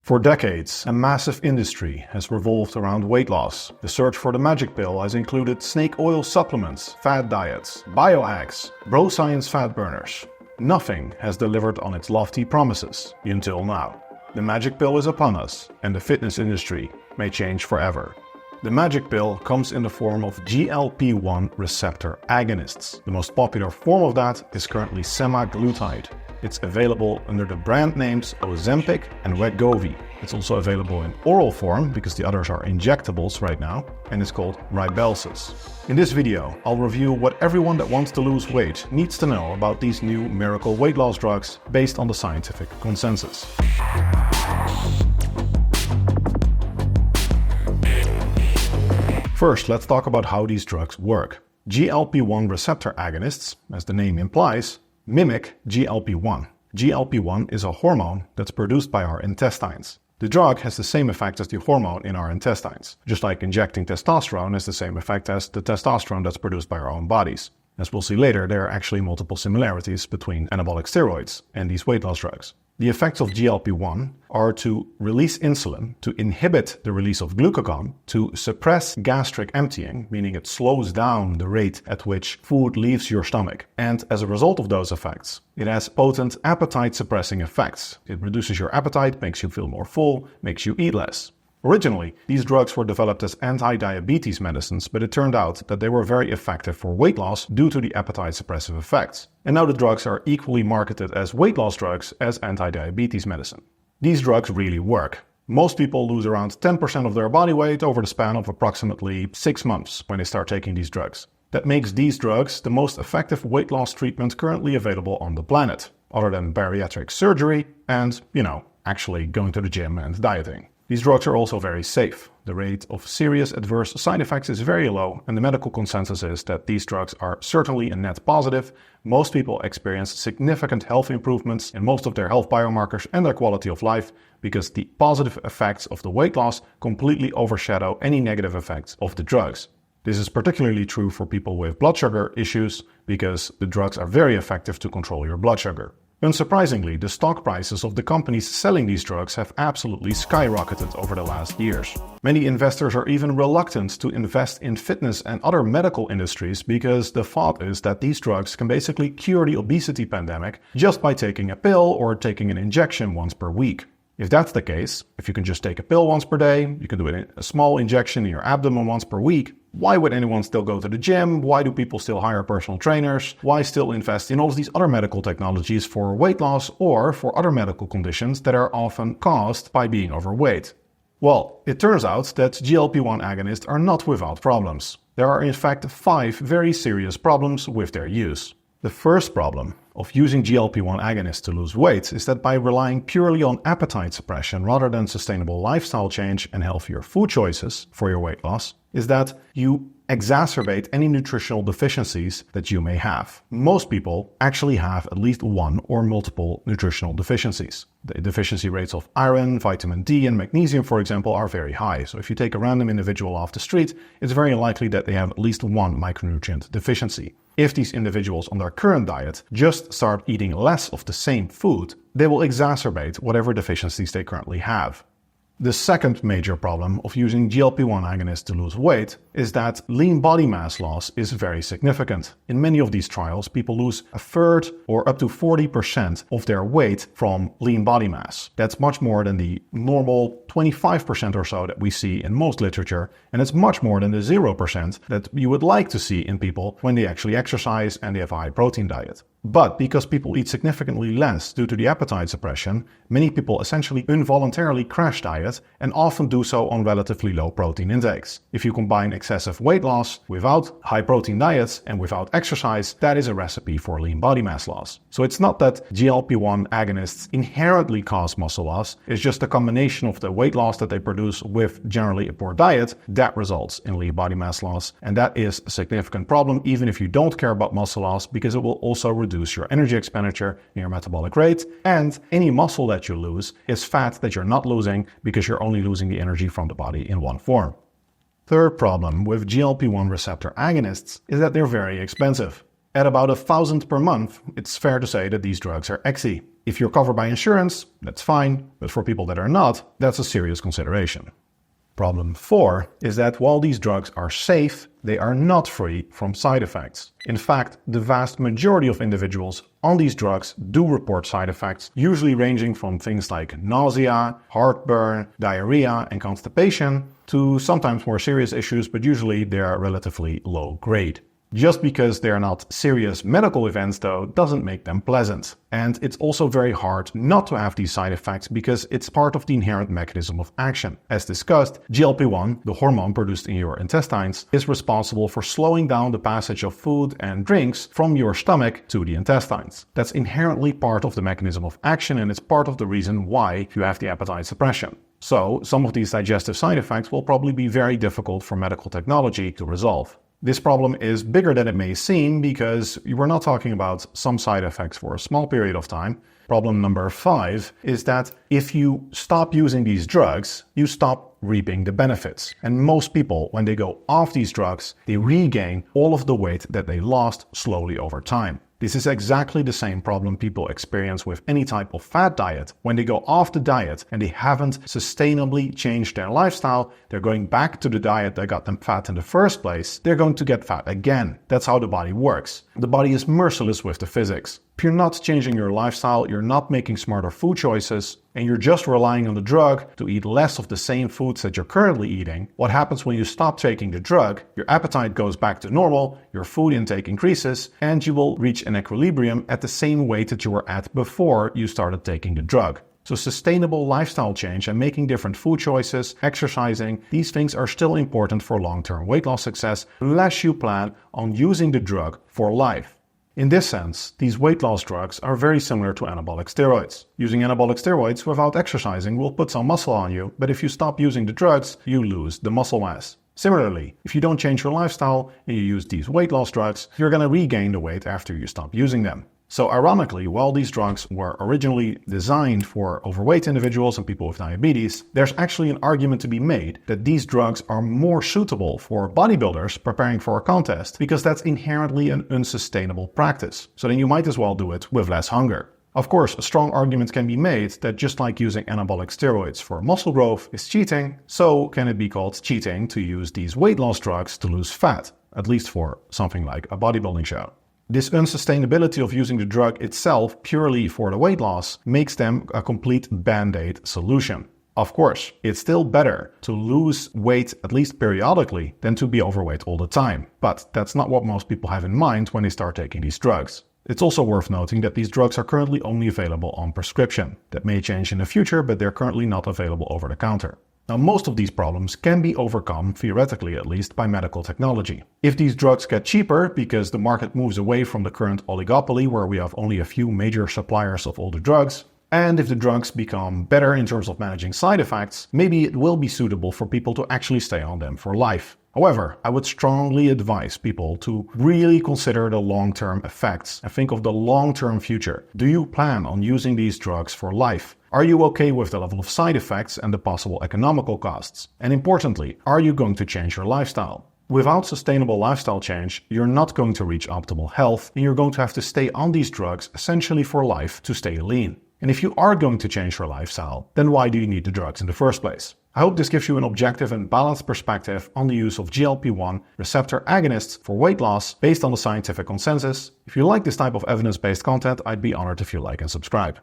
For decades, a massive industry has revolved around weight loss. The search for the magic pill has included snake oil supplements, fad diets, biohacks, bro science fat burners. Nothing has delivered on its lofty promises until now. The magic pill is upon us, and the fitness industry may change forever. The magic pill comes in the form of GLP-1 receptor agonists. The most popular form of that is currently semaglutide. It's available under the brand names Ozempic and Wegovy. It's also available in oral form because the others are injectables right now, and it's called Rybelsus. In this video, I'll review what everyone that wants to lose weight needs to know about these new miracle weight loss drugs based on the scientific consensus. First, let's talk about how these drugs work. GLP-1 receptor agonists, as the name implies, mimic GLP-1. GLP-1 is a hormone that's produced by our intestines. The drug has the same effect as the hormone in our intestines, just like injecting testosterone has the same effect as the testosterone that's produced by our own bodies. As we'll see later, there are actually multiple similarities between anabolic steroids and these weight loss drugs. The effects of GLP-1 are to release insulin, to inhibit the release of glucagon, to suppress gastric emptying, meaning it slows down the rate at which food leaves your stomach. And as a result of those effects, it has potent appetite-suppressing effects. It reduces your appetite, makes you feel more full, makes you eat less. Originally, these drugs were developed as anti-diabetes medicines, but it turned out that they were very effective for weight loss due to the appetite-suppressive effects. And now the drugs are equally marketed as weight loss drugs as anti-diabetes medicine. These drugs really work. Most people lose around 10% of their body weight over the span of approximately 6 months when they start taking these drugs. That makes these drugs the most effective weight loss treatment currently available on the planet, other than bariatric surgery and, actually going to the gym and dieting. These drugs are also very safe. The rate of serious adverse side effects is very low, and the medical consensus is that these drugs are certainly a net positive. Most people experience significant health improvements in most of their health biomarkers and their quality of life because the positive effects of the weight loss completely overshadow any negative effects of the drugs. This is particularly true for people with blood sugar issues because the drugs are very effective to control your blood sugar. Unsurprisingly, the stock prices of the companies selling these drugs have absolutely skyrocketed over the last years. Many investors are even reluctant to invest in fitness and other medical industries because the thought is that these drugs can basically cure the obesity pandemic just by taking a pill or taking an injection once per week. If that's the case, if you can just take a pill once per day, you can do a small injection in your abdomen once per week, why would anyone still go to the gym? Why do people still hire personal trainers? Why still invest in all of these other medical technologies for weight loss or for other medical conditions that are often caused by being overweight? Well, it turns out that GLP-1 agonists are not without problems. There are in fact 5 very serious problems with their use. The first problem of using GLP-1 agonists to lose weight is that by relying purely on appetite suppression rather than sustainable lifestyle change and healthier food choices for your weight loss, is that you exacerbate any nutritional deficiencies that you may have. Most people actually have at least one or multiple nutritional deficiencies. The deficiency rates of iron, vitamin D, and magnesium, for example, are very high. So if you take a random individual off the street, it's very likely that they have at least one micronutrient deficiency. If these individuals on their current diet just start eating less of the same food, they will exacerbate whatever deficiencies they currently have. The second major problem of using GLP-1 agonists to lose weight is that lean body mass loss is very significant. In many of these trials, people lose a third or up to 40% of their weight from lean body mass. That's much more than the normal 25% or so that we see in most literature, and it's much more than the 0% that you would like to see in people when they actually exercise and they have a high protein diet. But because people eat significantly less due to the appetite suppression, many people essentially involuntarily crash diet and often do so on relatively low protein intakes. If you combine excessive weight loss without high protein diets and without exercise, that is a recipe for lean body mass loss. So it's not that GLP-1 agonists inherently cause muscle loss, it's just a combination of the weight loss that they produce with generally a poor diet that results in lean body mass loss. And that is a significant problem even if you don't care about muscle loss, because it will also reduce your energy expenditure and your metabolic rate, and any muscle that you lose is fat that you're not losing because you're only losing the energy from the body in one form. Third problem with GLP-1 receptor agonists is that they're very expensive. At about $1,000 per month, it's fair to say that these drugs are exy. If you're covered by insurance, that's fine, but for people that are not, that's a serious consideration. Problem 4 is that while these drugs are safe, they are not free from side effects. In fact, the vast majority of individuals on these drugs do report side effects, usually ranging from things like nausea, heartburn, diarrhea, and constipation, to sometimes more serious issues, but usually they are relatively low grade. Just because they are not serious medical events, though, doesn't make them pleasant. And it's also very hard not to have these side effects because it's part of the inherent mechanism of action. As discussed, GLP-1, the hormone produced in your intestines, is responsible for slowing down the passage of food and drinks from your stomach to the intestines. That's inherently part of the mechanism of action, and it's part of the reason why you have the appetite suppression. So, some of these digestive side effects will probably be very difficult for medical technology to resolve. This problem is bigger than it may seem because we're not talking about some side effects for a small period of time. Problem number 5 is that if you stop using these drugs, you stop reaping the benefits. And most people, when they go off these drugs, they regain all of the weight that they lost slowly over time. This is exactly the same problem people experience with any type of fat diet. When they go off the diet and they haven't sustainably changed their lifestyle, they're going back to the diet that got them fat in the first place, they're going to get fat again. That's how the body works. The body is merciless with the physics. If you're not changing your lifestyle, you're not making smarter food choices, and you're just relying on the drug to eat less of the same foods that you're currently eating, what happens when you stop taking the drug? Your appetite goes back to normal, your food intake increases, and you will reach an equilibrium at the same weight that you were at before you started taking the drug. So sustainable lifestyle change and making different food choices, exercising, these things are still important for long-term weight loss success unless you plan on using the drug for life. In this sense, these weight loss drugs are very similar to anabolic steroids. Using anabolic steroids without exercising will put some muscle on you, but if you stop using the drugs, you lose the muscle mass. Similarly, if you don't change your lifestyle and you use these weight loss drugs, you're going to regain the weight after you stop using them. So ironically, while these drugs were originally designed for overweight individuals and people with diabetes, there's actually an argument to be made that these drugs are more suitable for bodybuilders preparing for a contest because that's inherently an unsustainable practice. So then you might as well do it with less hunger. Of course, a strong argument can be made that just like using anabolic steroids for muscle growth is cheating, so can it be called cheating to use these weight loss drugs to lose fat, at least for something like a bodybuilding show. This unsustainability of using the drug itself purely for the weight loss makes them a complete band-aid solution. Of course, it's still better to lose weight at least periodically than to be overweight all the time. But that's not what most people have in mind when they start taking these drugs. It's also worth noting that these drugs are currently only available on prescription. That may change in the future, but they're currently not available over the counter. Now, most of these problems can be overcome, theoretically at least, by medical technology. If these drugs get cheaper because the market moves away from the current oligopoly where we have only a few major suppliers of all the drugs, and if the drugs become better in terms of managing side effects, maybe it will be suitable for people to actually stay on them for life. However, I would strongly advise people to really consider the long-term effects and think of the long-term future. Do you plan on using these drugs for life? Are you okay with the level of side effects and the possible economical costs? And importantly, are you going to change your lifestyle? Without sustainable lifestyle change, you're not going to reach optimal health and you're going to have to stay on these drugs essentially for life to stay lean. And if you are going to change your lifestyle, then why do you need the drugs in the first place? I hope this gives you an objective and balanced perspective on the use of GLP-1 receptor agonists for weight loss based on the scientific consensus. If you like this type of evidence-based content, I'd be honored if you like and subscribe.